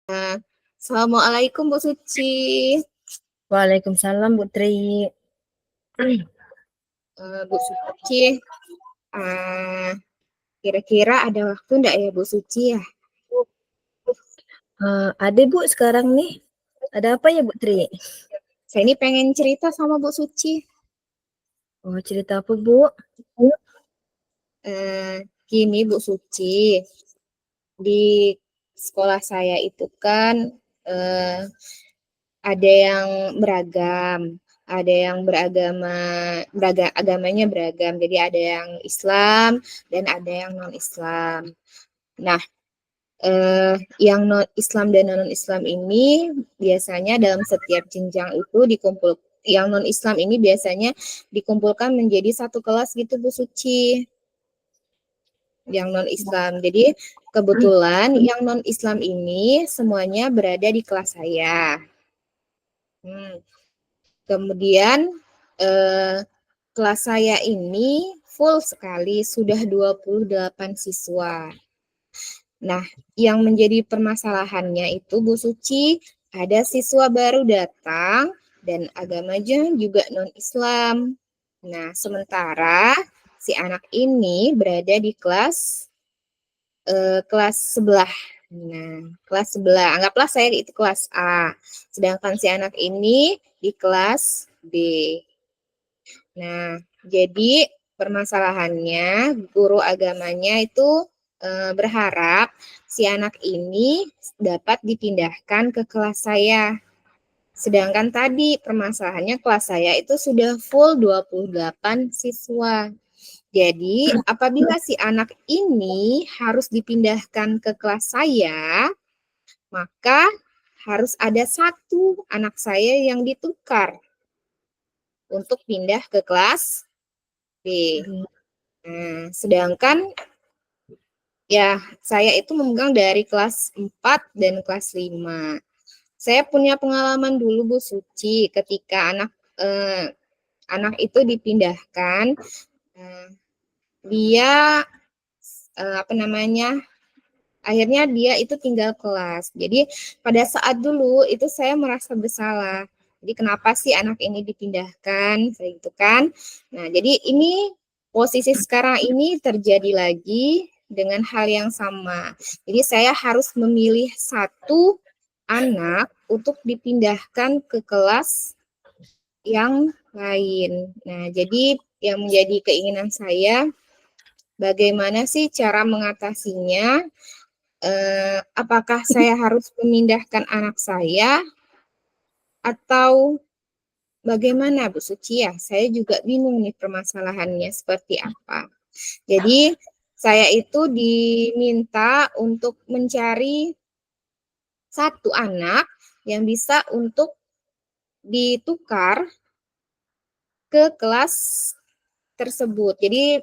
Assalamualaikum Bu Suci. Waalaikumsalam Bu Tri. Bu Suci, kira-kira ada waktu enggak ya Bu Suci ya? Ada Bu sekarang nih. Ada apa ya Bu Tri? Saya ini pengen cerita sama Bu Suci. Oh, cerita apa Bu? Gini Bu Suci, di sekolah saya itu kan ada yang beragam, ada yang agamanya beragam. Jadi ada yang Islam dan ada yang non-Islam. Nah, yang non-Islam dan non-Islam ini biasanya dalam setiap jenjang itu yang non-Islam ini biasanya dikumpulkan menjadi satu kelas gitu Bu Suci, yang non-Islam. Jadi kebetulan yang non-Islam ini semuanya berada di kelas saya. Kemudian kelas saya ini full sekali, sudah 28 siswa. Nah, yang menjadi permasalahannya itu Bu Suci, ada siswa baru datang dan agamanya juga non-Islam. Nah, sementara si anak ini berada di kelas sebelah. Nah, kelas sebelah, anggaplah saya itu kelas A. Sedangkan si anak ini di kelas B. Nah, jadi permasalahannya guru agamanya itu berharap si anak ini dapat dipindahkan ke kelas saya. Sedangkan tadi permasalahannya kelas saya itu sudah full 28 siswa. Jadi apabila si anak ini harus dipindahkan ke kelas saya, maka harus ada satu anak saya yang ditukar untuk pindah ke kelas B. Nah, sedangkan ya saya itu memegang dari kelas 4 dan kelas 5. Saya punya pengalaman dulu Bu Suci ketika anak itu dipindahkan, dia akhirnya dia itu tinggal kelas. Jadi pada saat dulu itu saya merasa bersalah. Jadi kenapa sih anak ini dipindahkan, kayak gitu kan? Nah, jadi ini posisi sekarang ini terjadi lagi dengan hal yang sama. Jadi saya harus memilih satu anak untuk dipindahkan ke kelas yang lain. Nah, jadi yang menjadi keinginan saya, bagaimana sih cara mengatasinya? Apakah saya harus memindahkan anak saya atau bagaimana Bu Suci ya? Saya juga bingung nih permasalahannya seperti apa. Jadi saya itu diminta untuk mencari satu anak yang bisa untuk ditukar ke kelas tersebut. Jadi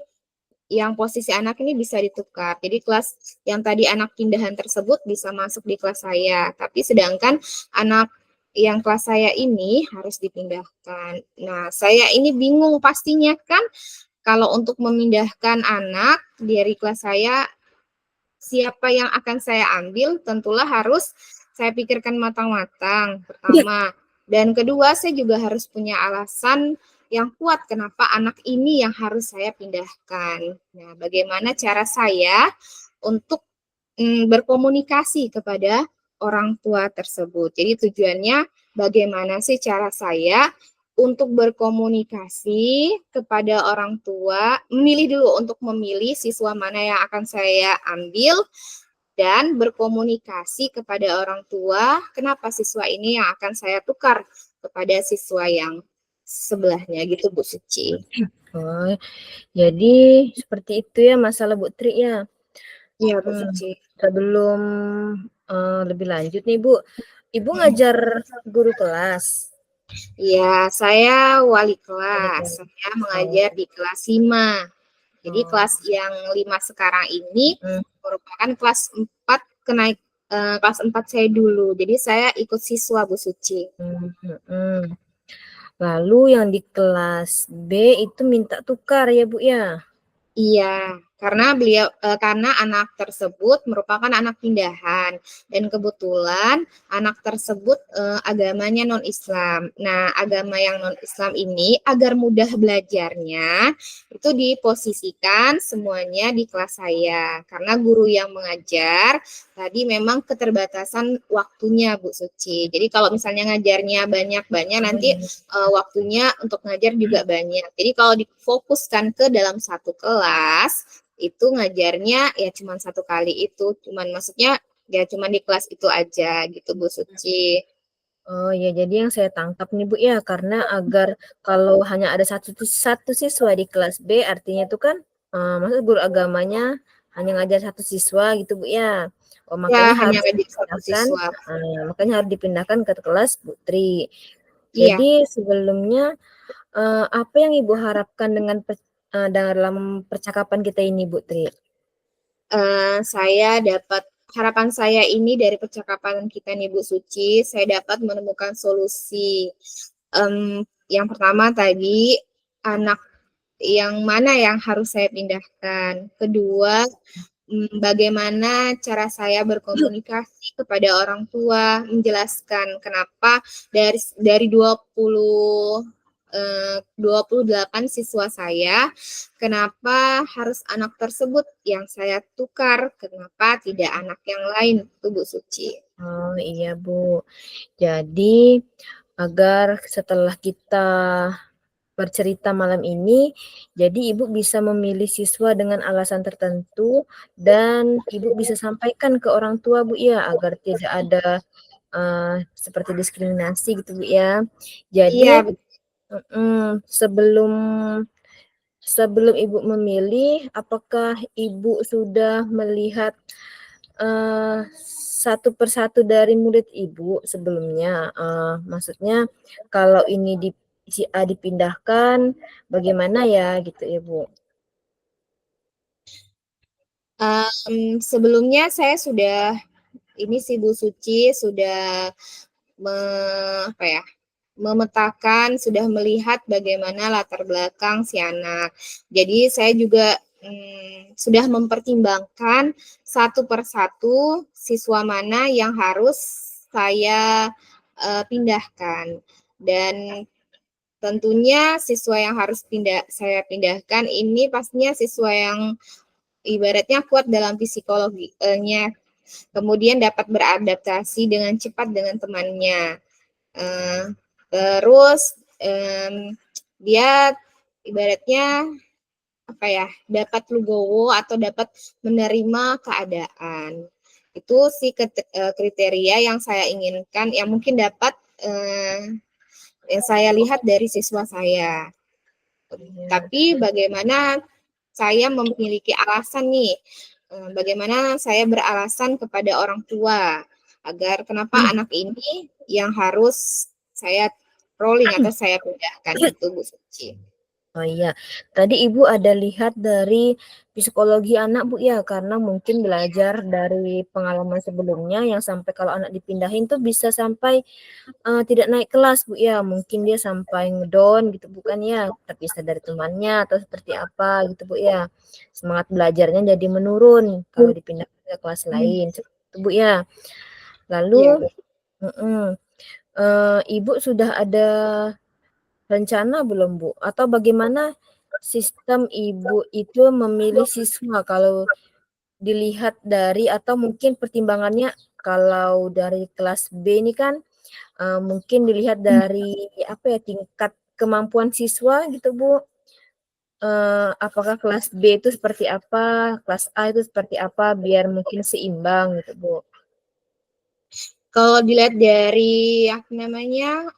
yang posisi anak ini bisa ditukar. Jadi kelas yang tadi anak pindahan tersebut bisa masuk di kelas saya. Tapi sedangkan anak yang kelas saya ini harus dipindahkan. Nah, saya ini bingung pastinya kan kalau untuk memindahkan anak dari kelas saya, siapa yang akan saya ambil tentulah harus saya pikirkan matang-matang pertama. Dan kedua, saya juga harus punya alasan yang kuat kenapa anak ini yang harus saya pindahkan. Nah, bagaimana cara saya untuk berkomunikasi kepada orang tua tersebut. Jadi tujuannya bagaimana sih cara saya untuk berkomunikasi kepada orang tua, memilih dulu untuk memilih siswa mana yang akan saya ambil, dan berkomunikasi kepada orang tua, kenapa siswa ini yang akan saya tukar kepada siswa yang sebelahnya gitu Bu Suci. Oh, jadi seperti itu ya masalah Bu Tri ya. Iya Bu Suci. Sebelum lebih lanjut nih Bu, Ibu ngajar guru kelas? Iya, saya wali kelas. Saya mengajar di kelas 5. Jadi kelas yang 5 sekarang ini merupakan kelas 4 kelas 4 saya dulu. Jadi saya ikut siswa Bu Suci. Lalu yang di kelas B itu minta tukar ya Bu ya? Iya. karena anak tersebut merupakan anak pindahan dan kebetulan anak tersebut agamanya non-Islam. Nah, agama yang non-Islam ini agar mudah belajarnya itu diposisikan semuanya di kelas saya karena guru yang mengajar tadi memang keterbatasan waktunya Bu Suci. Jadi kalau misalnya ngajarnya banyak-banyak nanti waktunya untuk ngajar juga banyak. Jadi kalau difokuskan ke dalam satu kelas itu ngajarnya ya cuma satu kali itu, cuman maksudnya ya cuma di kelas itu aja gitu Bu Suci. Oh ya, jadi yang saya tangkap nih Bu ya, karena agar kalau hanya ada satu siswa di kelas B, artinya itu kan, maksud guru agamanya hanya ngajar satu siswa gitu Bu ya. Oh Ya makanya hanya harus ngajar satu dipindahkan, siswa. makanya harus dipindahkan ke kelas Putri. Iya, Jadi sebelumnya, apa yang Ibu harapkan dengan dalam percakapan kita ini Bu Tri? harapan saya ini dari percakapan kita nih Bu Suci, saya dapat menemukan solusi. Yang pertama tadi anak yang mana yang harus saya pindahkan. Kedua, bagaimana cara saya berkomunikasi kepada orang tua, menjelaskan kenapa dari 28 siswa saya, kenapa harus anak tersebut yang saya tukar, kenapa tidak anak yang lain, itu Bu Suci. Oh iya Bu, jadi agar setelah kita bercerita malam ini, jadi Ibu bisa memilih siswa dengan alasan tertentu dan Ibu bisa sampaikan ke orang tua Bu ya, agar tidak ada seperti diskriminasi gitu Bu ya. Iya, Jadi sebelum sebelum Ibu memilih, apakah Ibu sudah melihat satu persatu dari murid Ibu sebelumnya? Maksudnya kalau ini si A dipindahkan, bagaimana ya gitu ya Bu? Sebelumnya saya sudah ini sih Bu Suci sudah apa ya, memetakan, sudah melihat bagaimana latar belakang si anak. Jadi saya juga sudah mempertimbangkan satu persatu siswa mana yang harus saya pindahkan. Dan tentunya siswa yang harus saya pindahkan ini pastinya siswa yang ibaratnya kuat dalam psikologinya, kemudian dapat beradaptasi dengan cepat dengan temannya. Terus dia ibaratnya apa ya, dapat legowo atau dapat menerima keadaan. Itu sih kriteria yang saya inginkan, yang mungkin dapat yang saya lihat dari siswa saya. Iya. Tapi bagaimana saya memiliki alasan nih, bagaimana saya beralasan kepada orang tua agar kenapa anak ini yang harus saya rolling atau saya pindahkan itu Bu Suci. Oh iya, tadi Ibu ada lihat dari psikologi anak Bu ya, karena mungkin belajar dari pengalaman sebelumnya yang sampai kalau anak dipindahin tuh bisa sampai tidak naik kelas Bu ya, mungkin dia sampai ngedown gitu bukan ya, terpisah dari temannya atau seperti apa gitu Bu ya. Semangat belajarnya jadi menurun kalau dipindah ke kelas lain seperti itu Bu ya. Iya, Lalu Ibu sudah ada rencana belum Bu? Atau bagaimana sistem Ibu itu memilih siswa kalau dilihat dari atau mungkin pertimbangannya kalau dari kelas B ini kan mungkin dilihat dari apa ya, tingkat kemampuan siswa gitu Bu. Apakah kelas B itu seperti apa, kelas A itu seperti apa biar mungkin seimbang gitu Bu. kalau dilihat dari apa namanya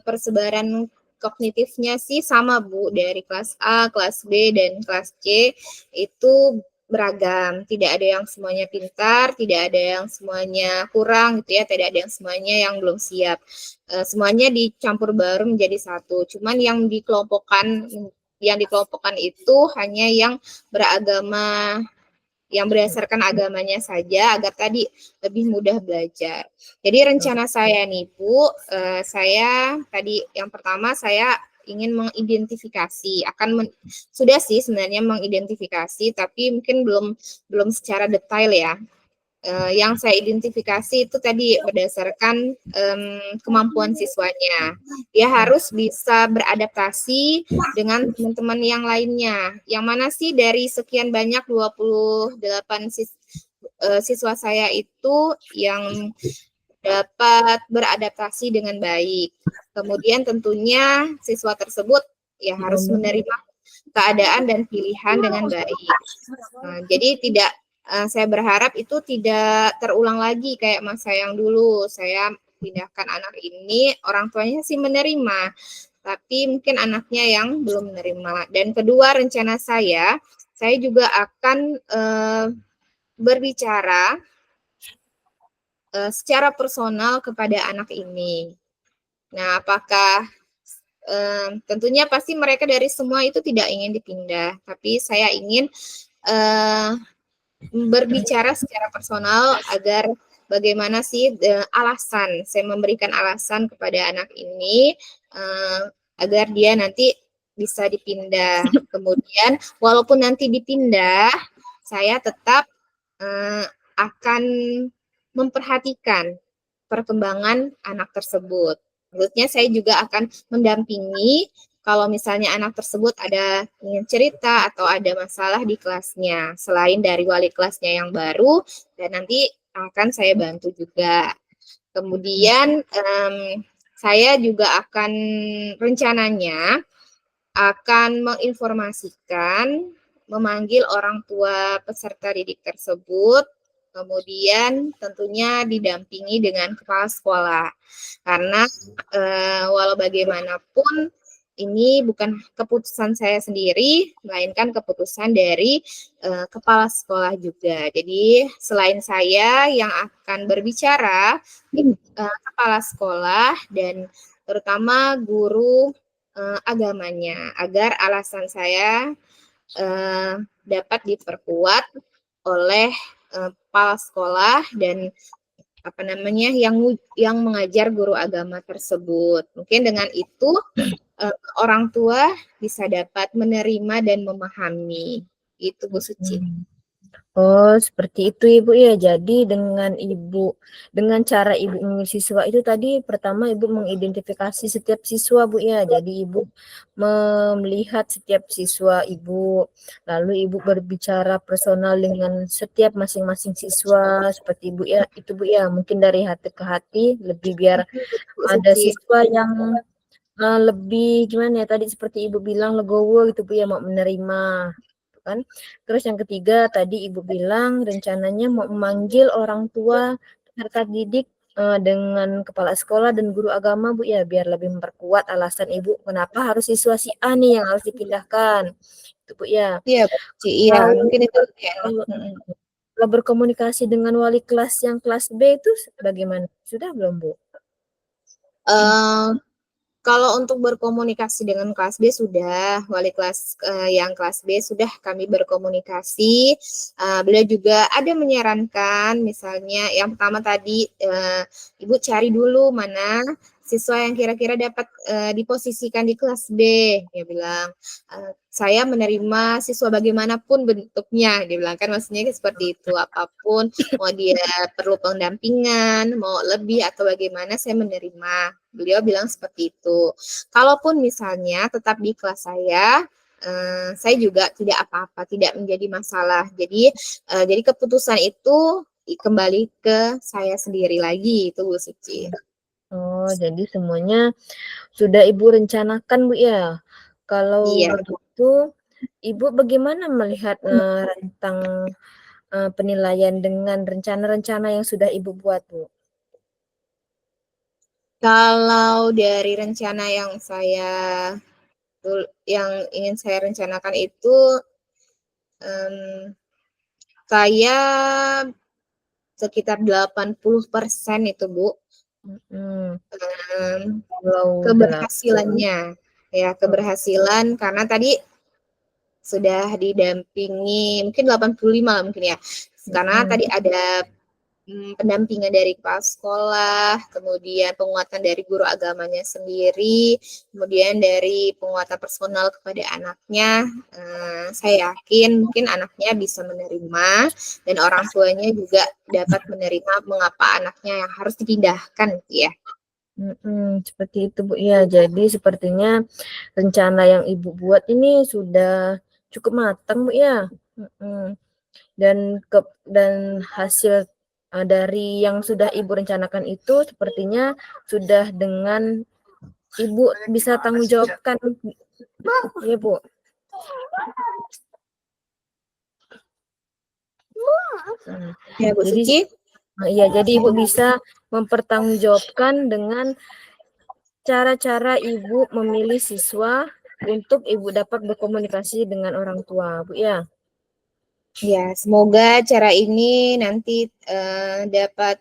persebaran kognitifnya sih sama Bu, dari kelas A, kelas B dan kelas C itu beragam, tidak ada yang semuanya pintar, tidak ada yang semuanya kurang gitu ya, tidak ada yang semuanya yang belum siap. Semuanya dicampur baru menjadi satu. Cuman yang dikelompokkan itu hanya yang beragama, yang berdasarkan agamanya saja agar tadi lebih mudah belajar. Jadi rencana saya nih Bu, saya tadi yang pertama saya ingin mengidentifikasi, sudah sih sebenarnya mengidentifikasi, tapi mungkin belum secara detail ya. Yang saya identifikasi itu tadi berdasarkan kemampuan siswanya. Dia harus bisa beradaptasi dengan teman-teman yang lainnya. Yang mana sih dari sekian banyak 28 siswa saya itu yang dapat beradaptasi dengan baik. Kemudian tentunya siswa tersebut ya harus menerima keadaan dan pilihan dengan baik. Jadi saya berharap itu tidak terulang lagi kayak masa yang dulu. Saya pindahkan anak ini, orang tuanya sih menerima, tapi mungkin anaknya yang belum menerima. Dan kedua, rencana saya juga akan berbicara secara personal kepada anak ini. Nah, apakah tentunya pasti mereka dari semua itu tidak ingin dipindah, tapi saya ingin berbicara secara personal agar bagaimana sih alasan, saya memberikan alasan kepada anak ini agar dia nanti bisa dipindah. Kemudian walaupun nanti dipindah, saya tetap akan memperhatikan perkembangan anak tersebut. Maksudnya saya juga akan mendampingi kalau misalnya anak tersebut ada ingin cerita atau ada masalah di kelasnya, selain dari wali kelasnya yang baru, dan nanti akan saya bantu juga. Kemudian saya juga akan rencananya akan menginformasikan, memanggil orang tua peserta didik tersebut, kemudian tentunya didampingi dengan kepala sekolah. Karena walau bagaimanapun ini bukan keputusan saya sendiri, melainkan keputusan dari kepala sekolah juga. Jadi selain saya yang akan berbicara, kepala sekolah dan terutama guru agamanya, agar alasan saya dapat diperkuat oleh kepala sekolah dan yang mengajar guru agama tersebut. Mungkin dengan itu orang tua bisa dapat menerima dan memahami. Itu Bu Suci. Oh, seperti itu Ibu ya. Jadi dengan cara Ibu memilih siswa itu tadi pertama Ibu mengidentifikasi setiap siswa Bu ya. Jadi Ibu melihat setiap siswa Ibu, lalu Ibu berbicara personal dengan setiap masing-masing siswa seperti Ibu ya. Itu Bu ya, mungkin dari hati ke hati lebih biar ada siswa yang lebih gimana ya tadi seperti Ibu bilang legowo gitu Bu ya, mau menerima kan. Terus yang ketiga tadi Ibu bilang rencananya mau memanggil orang tua peserta didik dengan kepala sekolah dan guru agama Bu ya, biar lebih memperkuat alasan Ibu kenapa harus siswa si A nih yang harus dipindahkan. Itu Bu ya. Iya, Bu Suci. Iya, mungkin itu ya. Kalau berkomunikasi dengan wali kelas yang kelas B itu bagaimana? Sudah belum Bu? Kalau untuk berkomunikasi dengan kelas B sudah, wali kelas yang kelas B sudah kami berkomunikasi. Beliau juga ada menyarankan, misalnya yang pertama tadi Ibu cari dulu mana siswa yang kira-kira dapat diposisikan di kelas B. Dia bilang, saya menerima siswa bagaimanapun bentuknya. Dia bilang kan maksudnya seperti itu, apapun mau dia perlu pendampingan, mau lebih atau bagaimana saya menerima. Beliau bilang seperti itu. Kalaupun misalnya tetap di kelas saya juga tidak apa-apa, tidak menjadi masalah. Jadi keputusan itu kembali ke saya sendiri lagi, itu Bu Suci. Oh, jadi semuanya sudah Ibu rencanakan Bu ya. Kalau begitu, Ibu bagaimana melihat rentang penilaian dengan rencana-rencana yang sudah Ibu buat Bu? Kalau dari rencana yang ingin saya rencanakan itu, saya sekitar 80% itu Bu. Keberhasilannya, ya keberhasilan karena tadi sudah didampingi mungkin 85 mungkin ya, karena tadi ada pendampingan dari kepala sekolah, kemudian penguatan dari guru agamanya sendiri, kemudian dari penguatan personal kepada anaknya, saya yakin mungkin anaknya bisa menerima dan orang tuanya juga dapat menerima mengapa anaknya yang harus dipindahkan, ya. Seperti itu Bu ya. Jadi sepertinya rencana yang Ibu buat ini sudah cukup matang Bu ya. Dan hasil dari yang sudah Ibu rencanakan itu sepertinya sudah dengan Ibu bisa tanggung jawabkan, ya Bu. Ya Bu Suci. Iya, jadi Ibu bisa mempertanggungjawabkan dengan cara-cara Ibu memilih siswa untuk Ibu dapat berkomunikasi dengan orang tua, Bu ya. Ya, semoga cara ini nanti dapat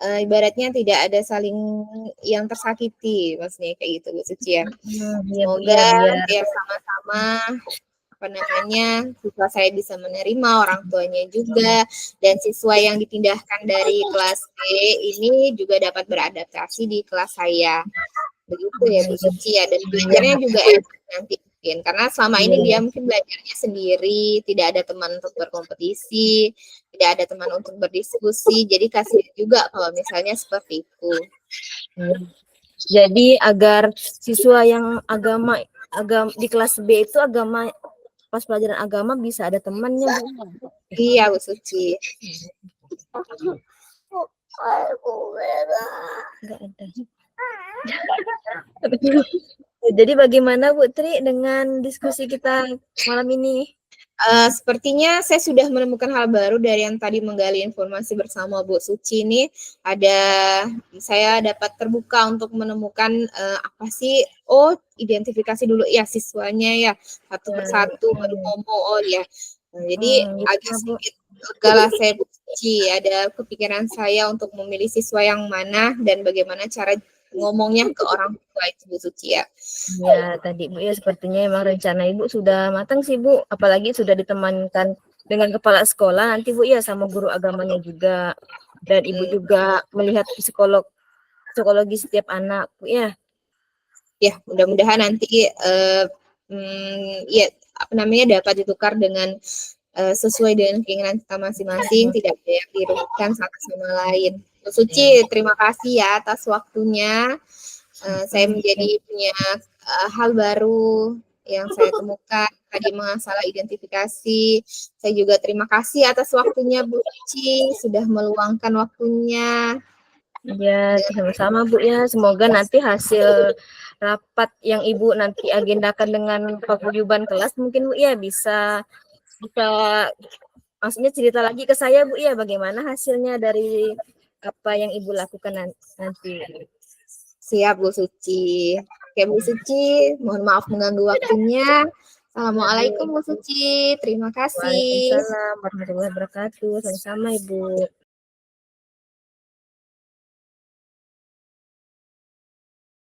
ibaratnya tidak ada saling yang tersakiti, maksudnya kayak gitu Bu Suci ya. Semoga ya sama-sama siswa saya bisa menerima, orang tuanya juga, dan siswa yang dipindahkan dari kelas B ini juga dapat beradaptasi di kelas saya. Begitu ya Bu Suci ya, dan belajarnya juga enak nanti mungkin, karena selama ini dia mungkin belajarnya sendiri, tidak ada teman untuk berkompetisi, tidak ada teman untuk berdiskusi, jadi kasihan juga kalau misalnya seperti itu. Jadi agar siswa yang agama di kelas B itu pas pelajaran agama bisa ada temannya Bu. Iya Bu Suci. Enggak ada. Jadi bagaimana Bu Tri dengan diskusi kita malam ini? Sepertinya saya sudah menemukan hal baru dari yang tadi menggali informasi bersama Bu Suci ini. Saya dapat terbuka untuk menemukan apa sih? Oh, identifikasi dulu ya siswanya ya, satu persatu baru ngomong. Oh ya. Jadi agak sedikit lega saya Bu Suci. Ada kepikiran saya untuk memilih siswa yang mana dan bagaimana cara ngomongnya ke orang tua itu Bu Suci ya. Ya, tadi Bu ya sepertinya emang rencana Ibu sudah matang sih Bu, apalagi sudah ditemankan dengan kepala sekolah nanti Bu ya sama guru agamanya juga, dan Ibu juga melihat psikologi setiap anak Bu ya. Ya, mudah-mudahan nanti dapat ditukar dengan sesuai dengan keinginan kita masing-masing, tidak ada yang dirugikan satu sama lain. Bu Suci, terima kasih ya atas waktunya. Saya menjadi punya hal baru yang saya temukan tadi masalah identifikasi. Saya juga terima kasih atas waktunya Bu Suci, sudah meluangkan waktunya. Ya, sama-sama Bu ya. Semoga nanti hasil rapat yang Ibu nanti agendakan dengan paguyuban kelas mungkin Bu ya bisa maksudnya cerita lagi ke saya Bu ya bagaimana hasilnya dari apa yang Ibu lakukan nanti. Siap Bu Suci. Oke Bu Suci, mohon maaf mengganggu waktunya. Assalamualaikum Bu Suci, terima kasih. Waalaikumsalam warahmatullahi wabarakatuh. Sama-sama Ibu.